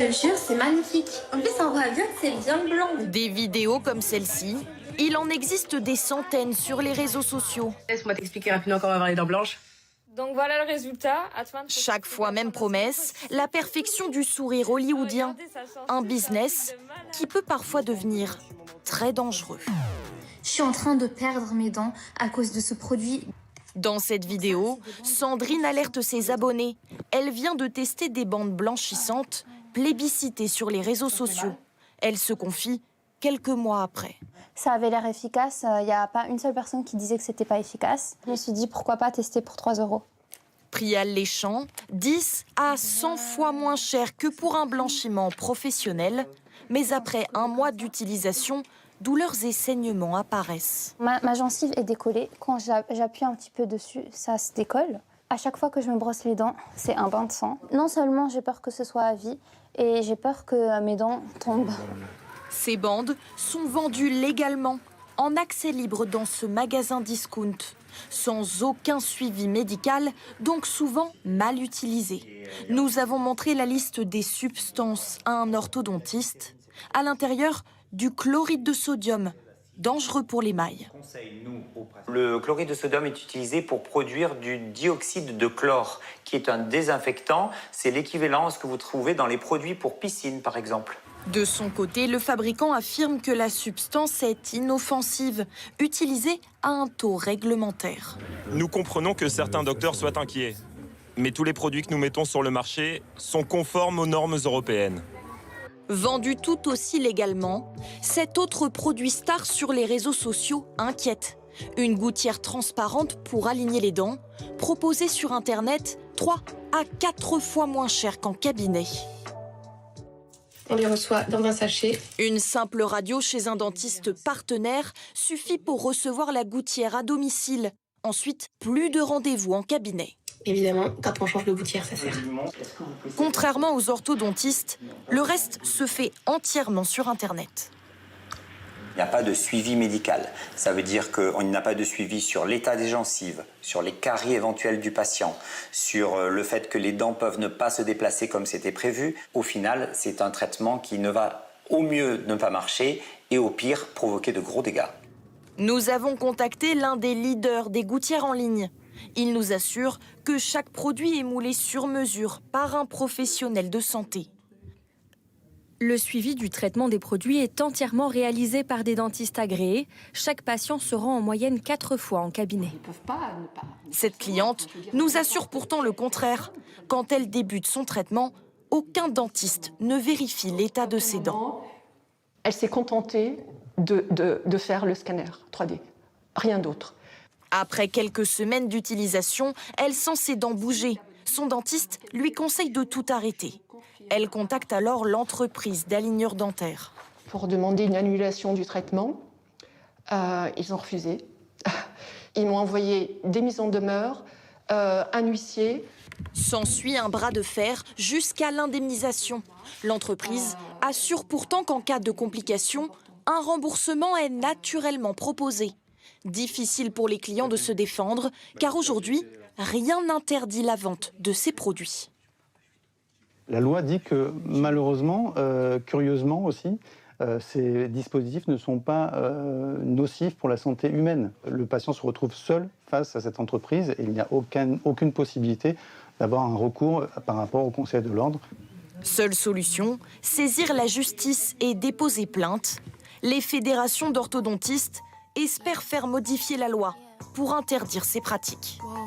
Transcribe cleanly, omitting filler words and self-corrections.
Je te jure, c'est magnifique. En plus, on voit bien que c'est bien blanc. Des vidéos comme celle-ci, il en existe des centaines sur les réseaux sociaux. Laisse-moi t'expliquer rapidement comment avoir les dents blanches. Donc voilà le résultat. Chaque fois, même promesse, la perfection du sourire hollywoodien. Un business qui peut parfois devenir très dangereux. Je suis en train de perdre mes dents à cause de ce produit. Dans cette vidéo, Sandrine alerte ses abonnés. Elle vient de tester des bandes blanchissantes plébiscitées sur les réseaux sociaux. Elle se confie quelques mois après. Ça avait l'air efficace. Il n'y a pas une seule personne qui disait que c'était pas efficace. Je me suis dit pourquoi pas tester pour 3 €. Prix alléchant, 10 à 100 fois moins cher que pour un blanchiment professionnel. Mais après un mois d'utilisation, douleurs et saignements apparaissent. Ma gencive est décollée. Quand j'appuie un petit peu dessus, ça se décolle. À chaque fois que je me brosse les dents, c'est un bain de sang. Non seulement j'ai peur que ce soit à vie, et j'ai peur que mes dents tombent. Ces bandes sont vendues légalement, en accès libre dans ce magasin discount, sans aucun suivi médical, donc souvent mal utilisées. Nous avons montré la liste des substances à un orthodontiste. À l'intérieur, du chloride de sodium, dangereux pour l'émail. Le chloride de sodium est utilisé pour produire du dioxyde de chlore, qui est un désinfectant. C'est l'équivalent à ce que vous trouvez dans les produits pour piscine, par exemple. De son côté, le fabricant affirme que la substance est inoffensive, utilisée à un taux réglementaire. Nous comprenons que certains docteurs soient inquiets, mais tous les produits que nous mettons sur le marché sont conformes aux normes européennes. Vendu tout aussi légalement, cet autre produit star sur les réseaux sociaux inquiète. Une gouttière transparente pour aligner les dents, proposée sur Internet 3 à 4 fois moins cher qu'en cabinet. On les reçoit dans un sachet. Une simple radio chez un dentiste partenaire suffit pour recevoir la gouttière à domicile. Ensuite, plus de rendez-vous en cabinet. Évidemment, quand on change de gouttière, ça sert. Contrairement aux orthodontistes, le reste se fait entièrement sur Internet. Il n'y a pas de suivi médical. Ça veut dire qu'il n'y a pas de suivi sur l'état des gencives, sur les caries éventuelles du patient, sur le fait que les dents peuvent ne pas se déplacer comme c'était prévu. Au final, c'est un traitement qui ne va au mieux ne pas marcher et au pire provoquer de gros dégâts. Nous avons contacté l'un des leaders des gouttières en ligne. Il nous assure que chaque produit est moulé sur mesure par un professionnel de santé. Le suivi du traitement des produits est entièrement réalisé par des dentistes agréés. Chaque patient se rend en moyenne 4 fois en cabinet. Cette cliente nous assure pourtant le contraire. Quand elle débute son traitement, aucun dentiste ne vérifie l'état de ses dents. Elle s'est contentée de faire le scanner 3D, rien d'autre. Après quelques semaines d'utilisation, elle sent ses dents bouger. Son dentiste lui conseille de tout arrêter. Elle contacte alors l'entreprise d'aligneurs dentaires. Pour demander une annulation du traitement, ils ont refusé. Ils m'ont envoyé des mises en demeure, un huissier. S'ensuit un bras de fer jusqu'à l'indemnisation. L'entreprise assure pourtant qu'en cas de complications, un remboursement est naturellement proposé. Difficile pour les clients de se défendre, car aujourd'hui, rien n'interdit la vente de ces produits. La loi dit que malheureusement, curieusement aussi, ces dispositifs ne sont pas nocifs pour la santé humaine. Le patient se retrouve seul face à cette entreprise et il n'y a aucune possibilité d'avoir un recours par rapport au Conseil de l'Ordre. Seule solution, saisir la justice et déposer plainte. Les fédérations d'orthodontistes espèrent faire modifier la loi pour interdire ces pratiques.